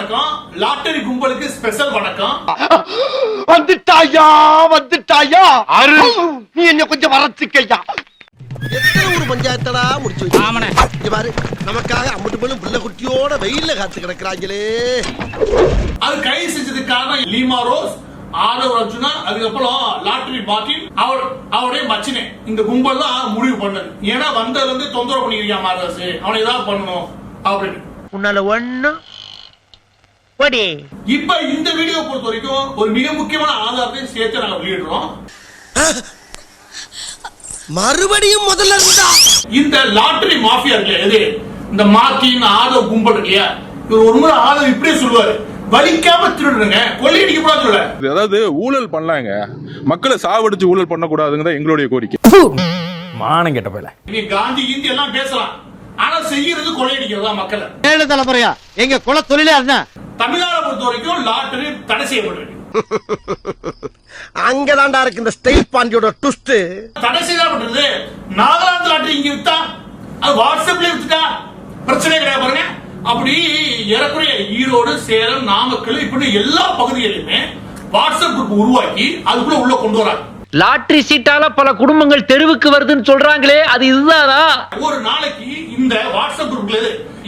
வணக்கம். Lottery கும்பலுக்கு special வணக்கம். வந்துட்டாயா நீ என்ன கொஞ்சம் வரச்சுக்கையா. எத்தனை ஒரு பஞ்சாயத்தடா முடிச்சு வச்சு பாரு, நமக்காக அம்பட்டு போலும் பிள்ளை குட்டியோட வெயில்ல காத்து கிடக்குறாங்களே. அது கைது செஞ்சதுக்கான லீமா ரோஸ், ஆதவ் அர்ஜுனா, அதுக்கப்புறம் லாட்டரி மார்ட்டின், அவருடைய மச்சினே, இந்த கும்பல் தான் முடிவு பண்ணது. ஏன்னா வந்ததுல இருந்து தொந்தரவு பண்ணிருக்கான் மாதரசு, அவனை ஏதாவது பண்ணணும் அப்படின்னு. உன்னால ஒண்ணு இப்ப இந்த வீடியோ பொறுத்த வரைக்கும் ஒரு மிக முக்கியமான ஆதாரத்தை சேர்த்து நாங்க வெளியிடுறோம். மறுபடியும் முதல்ல இருந்தா இந்த லாட்டரி மாஃபியா இருக்கு, எது இந்த மார்ட்டின் ஆதவ் கும்பல் இருக்கியா, இவர் ஒரு முறை ஆதவ் இப்படியே சொல்லுவாரு, வலிக்காம திருடுங்க, கொள்ளையடிக்க கூடாது. அதாவது ஊழல் பண்ணலாங்க, மக்களை சாவடிச்சு ஊழல் பண்ணக்கூடாதுங்க எங்களுடைய கோரிக்கை. மானம் கெட்ட போல நீ காந்தி இந்தி எல்லாம் பேசலாம், ஆனா செய்யறது கொள்ளையடிக்கிறதா மக்களை. ஏழு தலைமுறையா எங்க குல தொழிலே அதுதான். தமிழ்நாடு பொறுத்த வரைக்கும் லாட்டரி தடை செய்யப்பட்டிருக்கு. அங்கதான்டா இருக்கு இந்த ஸ்டைல் பாண்டியோட ட்விஸ்ட். தடை செய்யப்பட்டது. நாகாலாந்து லாட்டரி இங்க வித்தா, அது வாட்ஸ்அப்ல வித்துட்டா பிரச்சனை கிடையாது பாருங்க. அப்படி ஏறக்குறைய ஈரோடு, சேலம், நாமக்கல் இப்படி எல்லா பகுதிகளிலுமே வாட்ஸ்அப் குரூப் உருவாக்கி அதுக்குள்ள உள்ள கொண்டு வராங்க. லாட்டரி சீட்டால பல குடும்பங்கள் தெருவுக்கு வருதுன்னு சொல்றாங்களே, அது இதுதானா? ஒரு நாளைக்கு இந்த வாட்ஸ்அப் குரூப்ல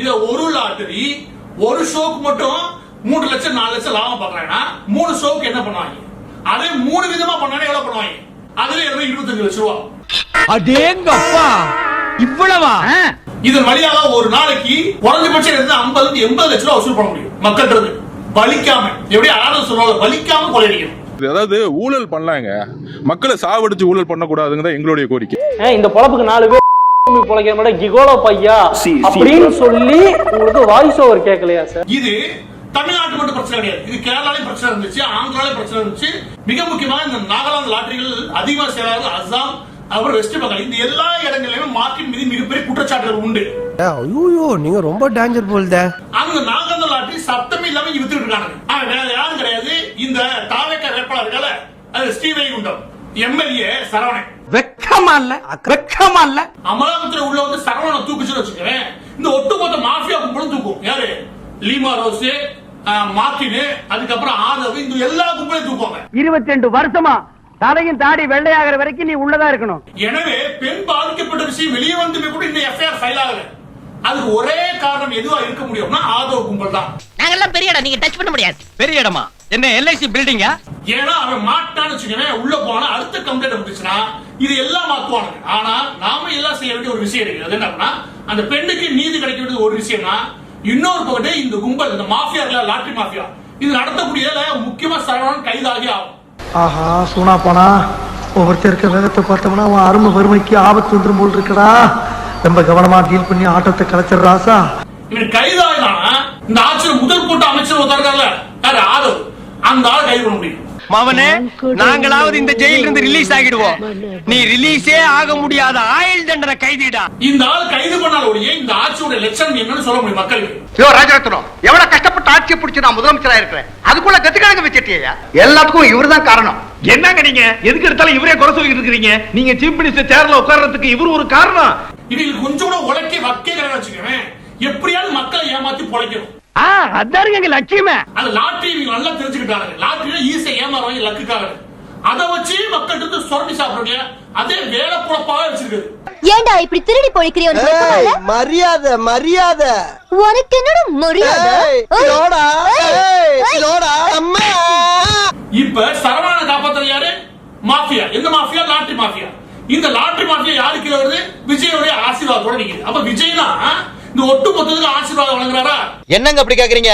இத ஒரு லாட்டரி ஒரு ஷோக்கு மட்டும் 3 லட்சம் 4 லட்சம் லாபம் பாக்குறாங்கன்னா 3 ஷோக்கு என்ன பண்ணுவாங்க? அதே 3 விதமா பண்ணானே எவ்வளவு பண்ணுவாங்க? அதுல 25 லட்சம் ரூபாய். அடேங்கப்பா, இவ்வளவா? இதன் வழியாக ஒரு நாளைக்கு குறைஞ்சபட்சம் 50 80 லட்சம் ரூபாய் வசூல் பண்ண முடியும் மக்கள்ன்றது. பலிக்காம, எப்படி ஆதரவு சொல்றாங்க, பலிக்காம கொள்ளையடிக்கணும். அதாவது ஊழல் பண்ணலாங்க, மக்களை சாவடிச்சு ஊழல் பண்ணக்கூடாதுங்க எங்களுடைய கோரிக்கை. இந்த பொழப்புக்கு 4 பேர் பொழைக்கிற மாதிரி கிகோலோ பையா அப்படின்னு சொல்லி உங்களுக்கு வாய்ஸ் ஓவர் கேட்கலையா சார்? இது தமிழ்நாட்டு மட்டும் பிரச்சனை கிடையாது, இது கேரளாலையும் பிரச்சனை இருந்துச்சு, ஆந்திராலையும் பிரச்சனை இருந்துச்சு. மிக முக்கியமாக இந்த நாகாலாந்து லாட்டரிகள் அதிகமா சேராது அசாம், அப்புறம் வெஸ்ட் பெங்கால், இந்த எல்லா இடங்களிலும் மார்ட்டின் மீது மிகப்பெரிய குற்றச்சாட்டுகள் உண்டு. ஐயோ, நீங்க ரொம்ப டேஞ்சர் போல்த. அந்த நாகாலாந்து லாட்டரி சத்தமே இல்லாம வித்துட்டு இருக்காங்க. வேற யாரும் கிடையாது, இந்த தாவேக்கா வேட்பாளர் இருக்கால, அது ஸ்ரீவைகுண்டம் எம்எல்ஏ சரவணன். வெக்கமா இல்ல அமலாக்கத்துல உள்ள வந்து சரவணனை தூக்குச்சுன்னு வச்சுக்கிறேன், இந்த ஒட்டுமொத்த மாஃபியா கும்பலும் தூக்கும். யாரு? லீமா ரோஸ், மார்ட்டின், அதுக்கப்புறம் ஆதவ், இந்த எல்லா கும்பலையும் தூக்குவாங்க. 22 வருஷமா தலையும் தாடி வெள்ளையாகிற வரைக்கும் நீ உள்ளதா இருக்கணும். எனவே பெண் பாதிக்கப்பட்ட விஷயம் வெளியே வந்துமே கூட இந்த எஃப்ஐஆர் ஃபைல் ஆகல. அதுக்கு ஒரே காரணம் எதுவா இருக்க முடியும்னா ஆதவ் கும்பல் தான். நாங்கெல்லாம் பெரிய இடம், நீங்க டச் பண்ண முடியாது. பெரிய இடமா? என்ன எல்ஐசி பில்டிங்கா? ஏன்னா அவன் மாட்டான்னு வச்சுக்கவேன், உள்ள போனா அடுத்த கம்ப்ளைண்ட் வந்துச்சுன்னா இது எல்லாம் மாத்துவானுங்க. ஆனா நாம எல்லாம் செய்ய வேண்டிய ஒரு விஷயம் இருக்கு. அது என்னன்னா, அந்த பெண்ணுக்கு நீதி கிடைக்க வேண்டியது ஒரு விஷயம்னா, இன்னொரு பக்கத்து இந்த கும்பல், இந்த மாஃபியா, லாட்டரி மாஃபியா, இது நடத்தக்கூடிய முக்கியமா சரவணன் கைதாகி ஆகும். ஆஹா, சூனா போனா ஒவ்வொருத்தர் இருக்க வேகத்தை பார்த்தோம்னா அவன் அருமை வறுமைக்கு ஆபத்து வந்துடும் போல் இருக்கடா. ரொம்ப கவனமா டீல் பண்ணி ஆட்டத்தை கலைச்சிடுறாசா. இவன் கைதாகினானா இந்த ஆட்சியில் முதல் கூட்ட அமைச்சர் ஒருத்தருக்கார்ல, யாரு? ஆதவ். அந்த ஆள் கைது பண்ண முடியும். மவனே, நாங்களாவது இந்த ஜெயில இருந்து ரிலீஸ் ஆகிடுவோம். நீ ரிலீஸே ஆக முடியாத ஆயுள் தண்டனை கைதிடா. இந்த ஆள் கைது பண்ணால ஒழிய இந்த ஆட்சியோட லட்சணம் என்னன்னு சொல்ல முடியும் மக்களுக்கு. ராஜரத்னம் எவ்வளவு கஷ்டப்பட்டு ஆட்சியை பிடிச்சு நான் முதலமைச்சரா இருக்கிறேன், அதுக்குள்ள கத்துக்கணக்கு வச்சிட்டியா? எல்லாத்துக்கும் இவருதான் காரணம். என்னங்க நீங்க எதுக்கு எடுத்தாலும் இவரே குறை சொல்லிட்டு இருக்கீங்க? நீங்க சீஃப் மினிஸ்டர் சேர்ல உட்கார்றதுக்கு இவரு ஒரு காரணம். இவங்களுக்கு கொஞ்சம் கூட உழைக்க வக்கே கிடையாது வச்சுக்கவேன், எப்படியாவது மக்களை ஏமாத்தி பொழைக்கணும். அதாருங்க எங்க லட்சியமே. அது லாட்டரி இவங்க நல்லா தெரிஞ்சுக்கிட்டாங்க. லாட்டரியில ஈஸியா ஏமாறுவாங்க லக்குக்காக. அதை வச்சு மக்கள்கிட்ட சுரண்டி சாப்பிடுறீங்க, அதே வேலை பொழப்பாக வச்சிருக்குது. ஏண்டா இப்படி திருடி பொழிக்கிறிய? மரியாதை மரியாதை. உனக்கு என்னோட மரியாதை? இப்ப சரவணனை காப்பாத்துறது யாரு? மாஃபியா. எந்த மாஃபியா? Lottery mafia. இந்த லாட்டரி மாஃபியா யாருக்கு வருது? விஜயோட ஆசீர்வாதத்தோட நிக்குது. அப்ப விஜய் தான் இந்த ஒட்டு மொத்தத்துக்கு ஆசீர்வாதம் வழங்குறாரா? என்னங்க அப்படி கேக்குறீங்க?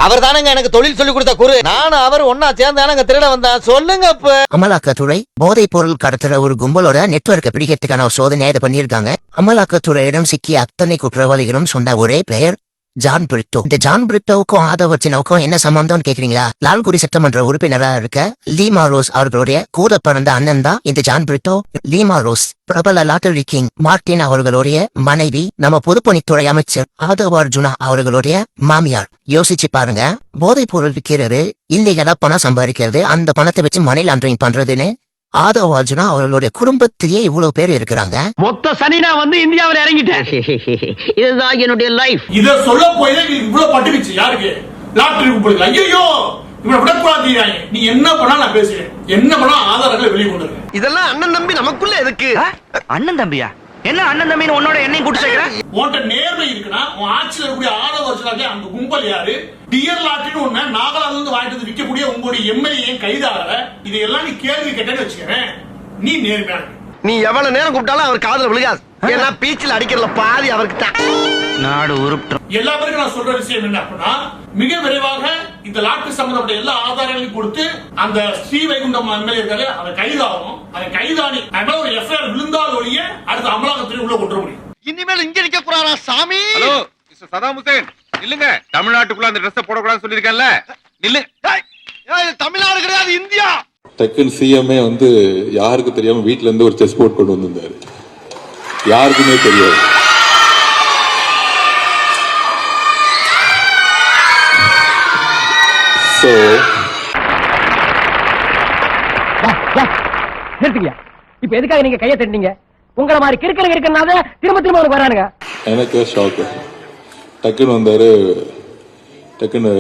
அவர் தானங்க எனக்கு தொழில் சொல்லி கொடுத்த குரு. நானும் அவர் ஒன்னா சேர்ந்தானங்க திருட வந்தா. சொல்லுங்க. இப்ப அமலாக்கத்துறை போதைப் பொருள் கடத்துற ஒரு கும்பலோட நெட்வொர்க்கை பிடிக்கிறதுக்கான ஒரு சோதனை பண்ணிருக்காங்க. அமலாக்கத்துறையிடம் சிக்கிய அத்தனை குற்றவாளிகளும் சொன்ன ஒரே பெயர் ஜான் பிரிட்டோ. இந்த ஜான் பிரிட்டோவுக்கும் ஆதவ் அர்ஜுனாவுக்கும் என்ன சம்பந்தம் கேக்குறீங்களா? லால்குடி சட்டமன்ற உறுப்பினரா இருக்க லீமா ரோஸ் அவர்களுடைய கூட பிறந்த அண்ணன் தான் இந்த ஜான் பிரிட்டோ. லீமா ரோஸ் பிரபல லாட்டரி கிங் மார்ட்டின் அவர்களுடைய மனைவி, நம்ம பொதுப்பணித்துறை அமைச்சர் ஆதவ் அர்ஜுனா அவர்களுடைய மாமியார். யோசிச்சு பாருங்க, போதைப் பொருள் விற்கிறது, இல்லீகலா பணம் சம்பாதிக்கிறது, அந்த பணத்தை வச்சு மணி லாண்டரிங் பண்றதுன்னு ஆதவ் அர்ஜுனா அவர்களுடைய குடும்பத்திலேயே இவ்வளவு பேர் இருக்கிறாங்க. மொத்த சனி நான் வந்து இந்தியாவில் இறங்கிட்டேன். இதுதான் என்னுடைய லைஃப். இத சொல்ல போய் இவ்வளவு பட்டுக்குச்சு. யாருக்கு? லாட்டரி கும்பலுக்கு ஐயோ இவனை விடக்கூடாது. நீ என்ன பண்ணா நான் பேசுறேன், என்ன பண்ணா ஆதாரங்களை வெளியே கொண்டு வரேன். இதெல்லாம் அண்ணன் தம்பி நமக்குள்ள எதுக்கு? அண்ணன் தம்பியா? என்ன அண்ணன் தம்பின்னு உன்னோட என்னையும் கூட்டு சேர்க்கிறேன்? உன்கிட்ட நேர்மை இருக்குன்னா உன் ஆட்சியில் இருக்கக்கூடிய 6 வருஷம் அந்த கும்பல் யாரு? டியர் லாட்டரின்னு ஒண்ணு நாகாலாந்துல இருந்து வாங்கிட்டு வந்து விற்கக்கூடிய உங்களுடைய எம்எல்ஏ கைதாகல. இதையெல்லாம் நீ கேள்வி கேட்டேன்னு வச்சுக்கிறேன், நீ நேர்மையான. நீ எவ்வளவு நேரம் கூப்பிட்டாலும் அவர் காதுல விழுகாது. ஏன்னா பீச்சில் அடிக்கிறதுல பாதி அவருக்கு தான். நாடு உருப்பிட்டோம். எல்லா பேருக்கும் நான் சொல்ற விஷயம் என்ன அப்படின்னா, மிக விரைவாக இந்த லாட்டரி சம்பந்தப்பட்ட எல்லா ஆதாரங்களையும் கொடுத்து அந்த ஸ்ரீவைகுண்டம் எம்எல்ஏ இருக்காரு அதை கைதாகணும். அதை கைதானி ஒரு எஃப்ஐஆர் விழுந்தால் ஒழிய அடுத்த அமலாக்கத்துறை உள்ள கொண்டு முடியும். இனிமேல் இங்க நிக்க கூடாதா சாமி? ஹலோ மிஸ்டர் சதாம் ஹுசேன், இல்லங்க தமிழ்நாட்டுக்குள்ள அந்த ட்ரெஸ் போடக்கூடாதுன்னு சொல்லியிருக்கேன்ல, நில்லு. தமிழ்நாடு கிடையாது, இந்தியா. டக்குன்னு சிஎம்ஏ வந்து யாருக்கு தெரியாம வீட்டுல இருந்து ஒரு செஸ் போர்ட் கொண்டு வந்திருந்தாரு. யாருக்குமே தெரியாது. So நிறுத்துங்க. இப்ப எதுக்காக நீங்க கையை தட்டினீங்க? உங்களை மாதிரி கிறுக்கல இருக்கனால திரும்ப திரும்ப அவனுக்கு வரானுங்க. எனக்கு ஷாக். டக்குன்னு வந்தாரு. டக்குன்னு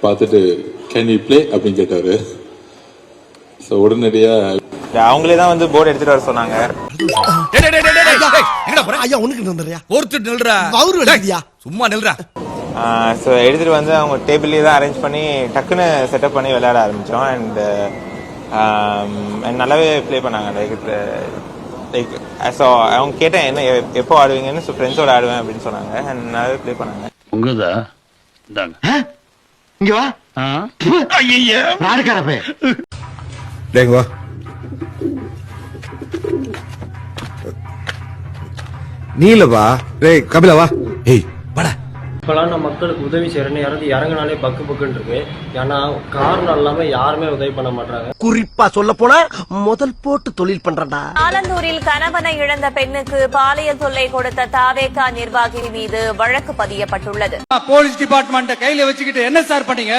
பார்த்துட்டு கேன் யூ ப்ளே அப்படின்னு கேட்டாரு. ஸோ உடனடியா அவங்களே தான் வந்து போர்டு எடுத்துட்டு வர சொன்னாங்க. ஐயா உனக்கு நில்றா, ஒருத்தர் நில்றா, அவரு வெளியா சும்மா நில்றா. ஸோ எடுத்துட்டு வந்து அவங்க டேபிள்லேயே தான் அரேஞ்ச் பண்ணி டக்குன்னு செட்டப் பண்ணி விளையாட ஆரம்பித்தோம். அண்ட் நல்லாவே ப்ளே பண்ணாங்க. லைக் ஸோ அவங்க கேட்டேன் என்ன எப்போ ஆடுவீங்கன்னு. ஸோ ஃப்ரெண்ட்ஸோட ஆடுவேன் அப்படின்னு சொன்னாங்க. அண்ட் நல்லாவே ப்ளே பண்ணாங்க. உங்கதா இந்தாங்க இங்க வா. ஐயா நாடுகாரப்பே டேய் வா. நீலவா டேய் கபிலவா. ஏய் வாடா. இப்பெல்லாம் நம்ம மக்களுக்கு உதவி செய்யறேன்னு இறங்கினாலே பக்கு பக்குன்னு இருக்கு. ஏன்னா காரணம் இல்லாம யாருமே உதவி பண்ண மாட்டாங்க. குறிப்பா சொல்ல போனா முதல் போட்டு தொழில் பண்றடா. ஆலந்தூரில் கணவனை இழந்த பெண்ணுக்கு பாலியல் தொல்லை கொடுத்த தாவேகா நிர்வாகி மீது வழக்கு பதியப்பட்டுள்ளது. போலீஸ் டிபார்ட்மெண்ட்ட கையில வச்சுக்கிட்டு என்ன சார் பண்ணீங்க?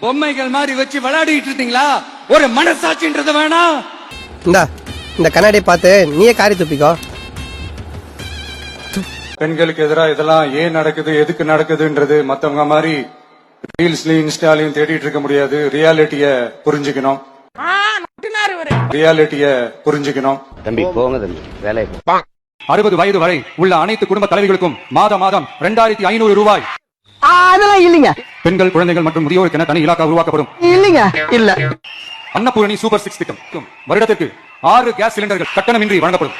பொம்மைகள் மாதிரி வச்சு விளையாடிட்டு இருந்தீங்களா? ஒரு மனசாட்சின்றது வேணாம். இந்த கண்ணாடி பார்த்து நீயே காரி துப்பிக்கோ. பெண்களுக்கு எதிராக இதெல்லாம் ஏன் நடக்குது, எதுக்கு நடக்குதுன்றது மத்தவங்க மாதிரி ரீல்ஸ்லயும் இன்ஸ்டாலையும் தேடிட்டு இருக்க முடியாது. ரியாலிட்டிய புரிஞ்சுக்கணும். தம்பி போங்க தம்பி, வேலை 60 வயது வரை உள்ள அனைத்து குடும்ப தலைவிகளுக்கும் மாதம் 2500 ரூபாய். அதெல்லாம் இல்லைங்க. பெண்கள், குழந்தைகள் மற்றும் முதியோருக்கென தனி இலாக்கா உருவாக்கப்படும். இல்லைங்க, இல்ல. அன்னபூரணி சூப்பர் 6 திட்டம் வருடத்திற்கு 6 கேஸ் சிலிண்டர்கள் கட்டணமின்றி வழங்கப்படும்.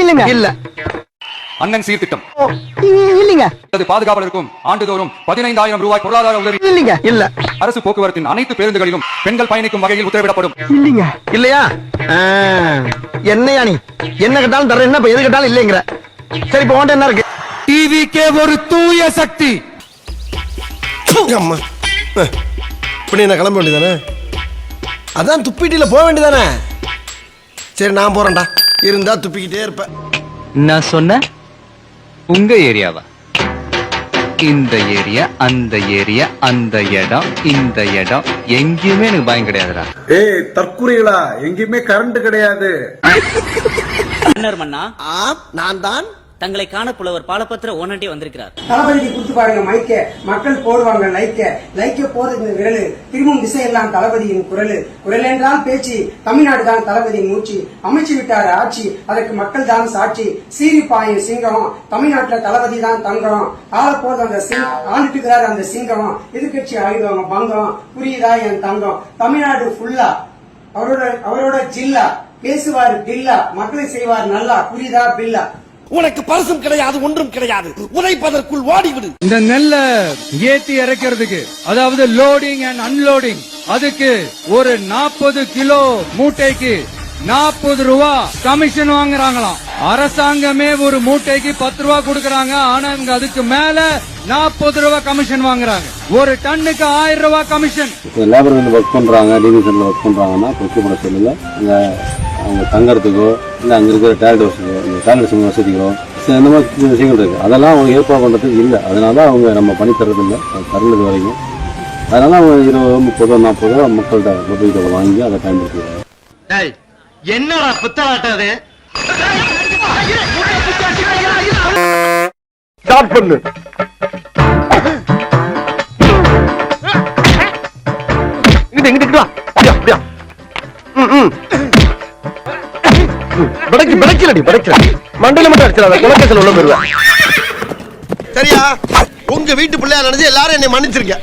இல்லைங்க, இல்ல. அண்ணன் சீர் திட்டம் இல்லைங்க. பாதுகாவலருக்கும் ஆண்டுதோறும் 15000 ரூபாய் பொருளாதார உதவி. இல்லைங்க, இல்ல. அரசு போக்குவரத்தின் அனைத்து பேருந்துகளிலும் பெண்கள் பயணிக்கும் வகையில் உத்தரவிடப்படும். இல்லைங்க, இல்லையா? என்னையா நீ என்ன கேட்டாலும் தர, என்ன எது கேட்டாலும் இல்லைங்கிற. சரி இப்ப உன்கிட்ட என்ன இருக்கு? டிவிக்கே ஒரு தூய சக்தி. அம்மா இப்படி என்ன கிளம்ப வேண்டியதானே? அதான் துப்பிட்டில போக வேண்டியதானே? சரி நான் போறேன்டா. இருந்தா துப்பிக்கிட்டே இருப்பேன். நான் சொன்ன உங்க ஏரியாவா? இந்த ஏரியா, அந்த ஏரியா, அந்த இடம், இந்த இடம் எங்கேயுமே எனக்கு பயம் கிடையாதுடா. ஏய் தற்குறிகளா, எங்கேயுமே கரண்ட் கிடையாது. நான் தான். தங்களை காண புலவர் பாலபத்திர ஓனட்டி வந்திருக்கிறார். தளபதிக்கு கொடுத்து பாருங்க மைக்க, மக்கள் போடுவாங்க லைக்க போறது விரலு, திரும்பும் திசையெல்லாம் தளபதியின் குரலு. குரல் என்றால் பேச்சு, தமிழ்நாடு தான் தளபதியின் மூச்சு. அமைச்சு விட்டாரு ஆட்சி, அதற்கு மக்கள் தான் சாட்சி. சீரி பாயும் சிங்கம், தமிழ்நாட்டுல தளபதி தான் தங்கம். ஆள போது அந்த ஆண்டுட்டு இருக்கிறாரு அந்த சிங்கம். எதிர்கட்சி ஆயுதம் பங்கம். புரியுதா என் தங்கம்? தமிழ்நாடு ஃபுல்லா அவரோட ஜில்லா. பேசுவாரு தில்லா, மக்களை செய்வார் நல்லா. புரியுதா பில்லா? உனக்கு பரிசும் கிடையாது, ஒன்றும் கிடையாது. உதைப்பதற்குள் ஓடிவிடு. இந்த நெல்ல ஏத்தி இறக்கிறதுக்கு, அதாவது லோடிங் அண்ட் அன்லோடிங், அதுக்கு ஒரு 40 கிலோ மூட்டைக்கு 40 ரூபா கமிஷன் வாங்குறாங்களாம். அரசாங்கமே ஒரு மூட்டைக்கு 10 ரூபா கொடுக்கறாங்க. ஆனா இவங்க அதுக்கு மேல 40 ரூபா கமிஷன் வாங்குறாங்க. ஒரு டன்னுக்கு 1000 ரூபா கமிஷன். லேபர் வந்து ஒர்க் பண்றாங்க, டிவிஷன்ல ஒர்க் பண்றாங்கன்னா கொச்சுப்பட சொல்லல. அவங்க தங்கறதுக்கோ இல்லை அங்கே இருக்கிற டாய்லெட் வசதிகளோ இந்த மாதிரி விஷயங்கள் இருக்குது. அதெல்லாம் அவங்க ஏற்பாடு பண்ணுறதுக்கு இல்லை. அதனால அவங்க நம்ம பண்ணி தர்றதில்லை தருணது வரைக்கும். அதனால அவங்க 20, 30, 40 ரூபா மக்கள்கிட்ட மொபைல் தொகை வாங்கி அதை பயன்படுத்துவாங்க. என்னடா புத்தாட்டது? ஸ்டார்ட் பண்ணு. மண்டையில மட்டும் அடிச்சிடாத குலக்கத்தில் உள்ள போயிருவேன். சரியா? உங்க வீட்டு பிள்ளையா நினைச்சு எல்லாரும் என்னை மன்னிச்சிருக்க.